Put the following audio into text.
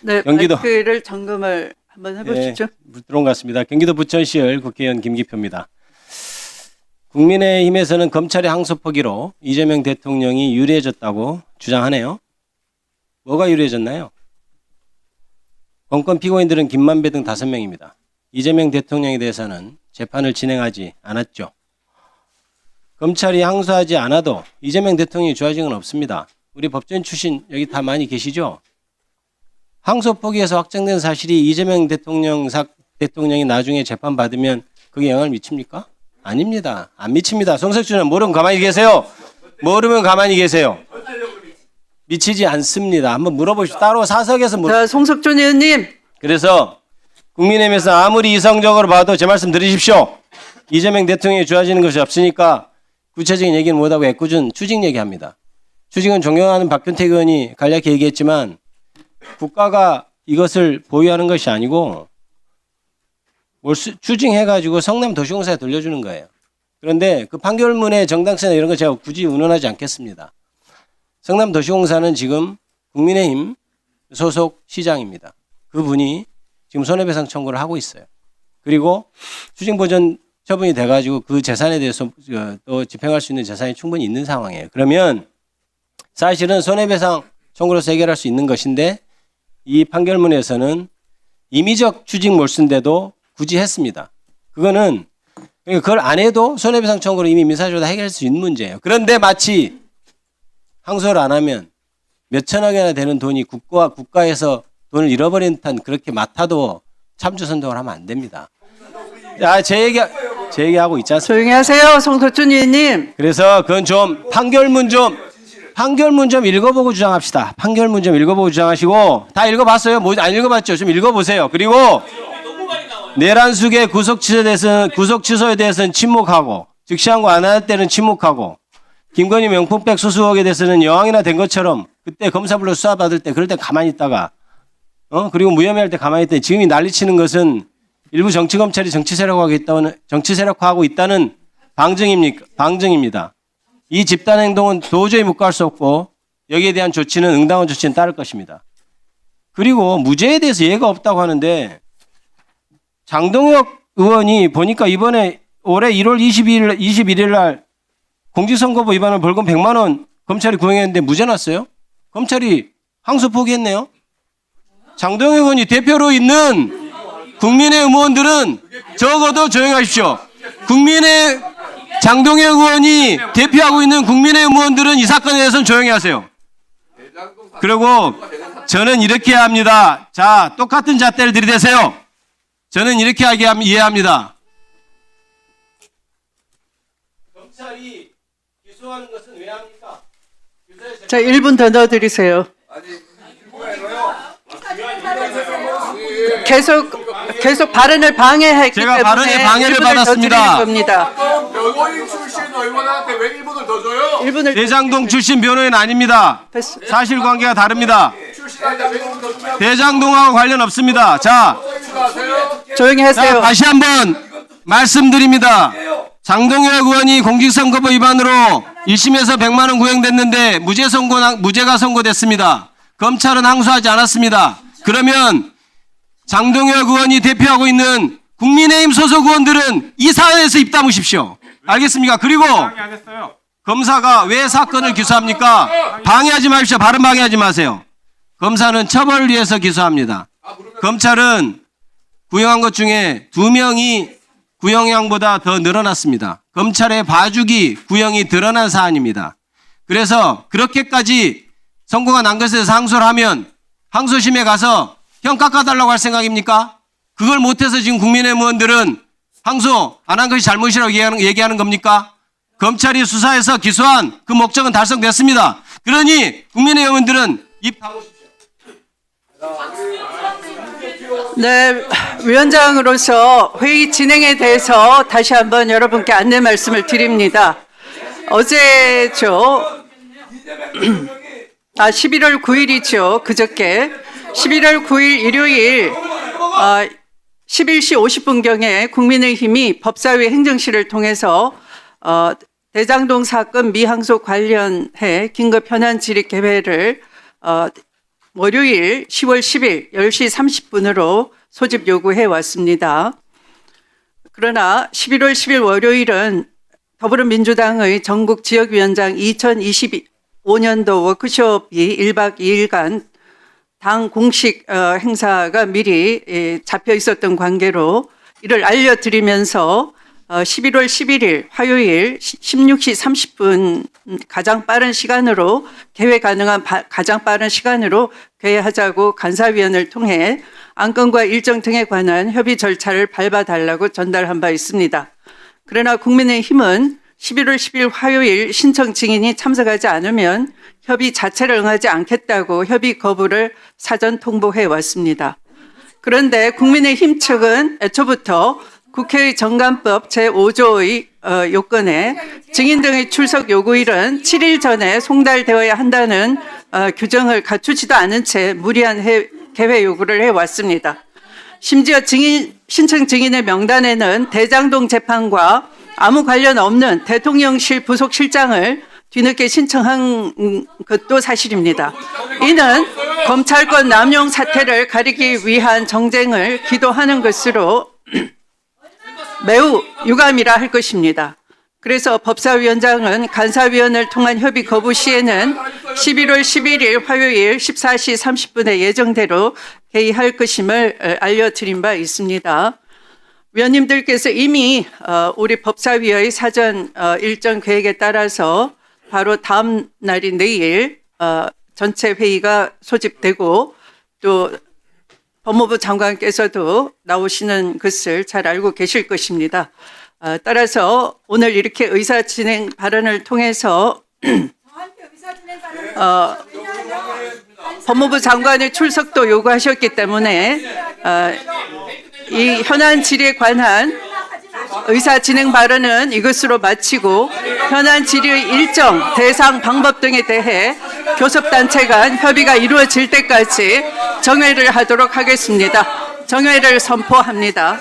네, 경기도 마이크를 점검을 한번 해보시죠. 네, 들어온 것 같습니다. 경기도 부천시을 국회의원 김기표입니다. 국민의힘에서는 검찰의 항소 포기로 이재명 대통령이 유리해졌다고 주장하네요. 뭐가 유리해졌나요? 건건 피고인들은 김만배 등 5명입니다. 이재명 대통령에 대해서는 재판을 진행하지 않았죠. 검찰이 항소하지 않아도 이재명 대통령이 좋아진 건 없습니다. 우리 법조인 출신 여기 다 많이 계시죠? 항소 포기에서 확정된 사실이 이재명 대통령이 나중에 재판받으면 그게 영향을 미칩니까? 아닙니다. 안 미칩니다. 송석준은 모르면 가만히 계세요. 모르면 가만히 계세요. 미치지 않습니다. 한번 물어보시죠. 따로 사석에서 자, 송석준 의원님. 그래서 국민의힘에서 아무리 이성적으로 봐도 제 말씀 들으십시오. 이재명 대통령이 좋아지는 것이 없으니까 구체적인 얘기는 못하고 애꿎은 추징 얘기합니다. 추징은 존경하는 박균택 의원이 간략히 얘기했지만 국가가 이것을 보유하는 것이 아니고 추징해가지고 성남도시공사에 돌려주는 거예요. 그런데 그 판결문의 정당성이나 이런 거 제가 굳이 운운하지 않겠습니다. 성남도시공사는 지금 국민의힘 소속 시장입니다. 그분이 지금 손해배상 청구를 하고 있어요. 그리고 추징보전 처분이 돼가지고 그 재산에 대해서 또 집행할 수 있는 재산이 충분히 있는 상황이에요. 그러면 사실은 손해배상 청구로서 해결할 수 있는 것인데 이 판결문에서는 임의적 추징 몰수인데도 굳이 했습니다. 그거는 그걸 안 해도 손해배상 청구로 이미 민사적으로 해결할 수 있는 문제예요. 그런데 마치 항소를 안 하면 몇 천억이나 되는 돈이 국가에서 돈을 잃어버린 듯한 그렇게 맡아도 참주선동을 하면 안 됩니다. 야, 제 얘기하고 있지 않습니까? 조용히 하세요. 송석준 의원님. 그래서 그건 좀 판결문 좀 읽어보고 주장합시다. 판결문 좀 읽어보고 주장하시고 다 읽어봤어요? 뭐 안 읽어봤죠? 좀 읽어보세요. 그리고 내란숙의 구속 취소에 대해서는 침묵하고 즉시항고 안 할 때는 침묵하고 김건희 명품백 수수 의혹에 대해서는 여왕이나 된 것처럼 그때 검사 불러 수사받을 때 그럴 때 가만히 있다가 그리고 무혐의할 때 가만히 있다. 지금이 난리치는 것은 일부 정치검찰이 정치 세력화하고 있다는 방증입니다. 이 집단 행동은 도저히 묵과할 수 없고 여기에 대한 조치는 응당한 조치는 따를 것입니다. 그리고 무죄에 대해서 예가 없다고 하는데 장동혁 의원이 보니까 이번에 올해 1월 21일 날 공직선거법 위반을 벌금 100만 원 검찰이 구형했는데 무죄 났어요. 검찰이 항소 포기했네요. 장동혁 의원이 대표로 있는 국민의 의원들은 적어도 조용하십시오. 장동혁 의원이 대표하고 있는 국민의 의원들은 이 사건에 대해서는 조용히 하세요. 그리고 저는 이렇게 합니다. 자, 똑같은 잣대를 들이대세요. 저는 이렇게 이해합니다. 검찰이 기소하는 것은 왜 합니까? 자, 1분 더 넣어드리세요. 계속 발언을 방해했기 제가 때문에 발언에 방해를 1분을 받았습니다. 더 드릴 겁니다. 변호인 출신 의원한테 왜 1분을 더 줘요? 1분을 대장동 출신 변호인 아닙니다. 사실관계가 다릅니다. 출신한테 왜 1분 더 주냐고 대장동하고 관련 없습니다. 자, 조용히 하세요. 다시 한번 말씀드립니다. 장동혁 의원이 공직선거법 위반으로 1심에서 100만 원 구형됐는데 무죄가 선고됐습니다. 검찰은 항소하지 않았습니다. 그러면 장동혁 의원이 대표하고 있는 국민의힘 소속 의원들은 이 사안에서 입 다무십시오. 알겠습니까? 그리고 검사가 왜 사건을 기소합니까? 방해하지 마십시오. 발언 방해하지 마세요. 검사는 처벌을 위해서 기소합니다. 검찰은 구형한 것 중에 2명이 구형량보다 더 늘어났습니다. 검찰의 봐주기 구형이 드러난 사안입니다. 그래서 그렇게까지 선고가 난 것에 대해서 항소를 하면 항소심에 가서 형 깎아달라고 할 생각입니까? 그걸 못해서 지금 국민의힘 의원들은 항소 안 한 것이 잘못이라고 얘기하는 겁니까? 검찰이 수사해서 기소한 그 목적은 달성됐습니다. 그러니 국민의힘 의원들은 입 다무십시오. 네, 위원장으로서 회의 진행에 대해서 다시 한번 여러분께 안내 말씀을 드립니다. 어제죠. 11월 9일이죠. 그저께 11월 9일 일요일 11시 50분경에 국민의힘이 법사위 행정실을 통해서 대장동 사건 미항소 관련해 긴급 현안 질의 개회를 월요일 10월 10일 10시 30분으로 소집 요구해 왔습니다. 그러나 11월 10일 월요일은 더불어민주당의 전국 지역위원장 2025년도 워크숍이 1박 2일간 당 공식 행사가 미리 잡혀 있었던 관계로 이를 알려드리면서 11월 11일 화요일 16시 30분 가장 빠른 시간으로 개회 가능한 가장 빠른 시간으로 개회하자고 간사위원을 통해 안건과 일정 등에 관한 협의 절차를 밟아달라고 전달한 바 있습니다. 그러나 국민의힘은 11월 10일 화요일 신청 증인이 참석하지 않으면 협의 자체를 응하지 않겠다고 협의 거부를 사전 통보해 왔습니다. 그런데 국민의힘 측은 애초부터 국회의 정관법 제5조의 요건에 증인 등의 출석 요구일은 7일 전에 송달되어야 한다는 규정을 갖추지도 않은 채 무리한 개회 요구를 해왔습니다. 심지어 신청 증인의 명단에는 대장동 재판과 아무 관련 없는 대통령실 부속실장을 뒤늦게 신청한 것도 사실입니다. 이는 검찰권 남용 사태를 가리기 위한 정쟁을 기도하는 것으로 매우 유감이라 할 것입니다. 그래서 법사위원장은 간사위원을 통한 협의 거부 시에는 11월 11일 화요일 14시 30분에 예정대로 개의할 것임을 알려드린 바 있습니다. 위원님들께서 이미 우리 법사위의 사전 일정 계획에 따라서 바로 다음 날인 내일 전체 회의가 소집되고 또 법무부 장관께서도 나오시는 것을 잘 알고 계실 것입니다. 따라서 오늘 이렇게 의사진행 발언을 통해서 법무부 장관의 출석도 요구하셨기 때문에 이 현안 질의에 관한 의사진행 발언은 이것으로 마치고 현안 질의의 일정, 대상, 방법 등에 대해 교섭단체 간 협의가 이루어질 때까지 정회를 하도록 하겠습니다. 정회를 선포합니다.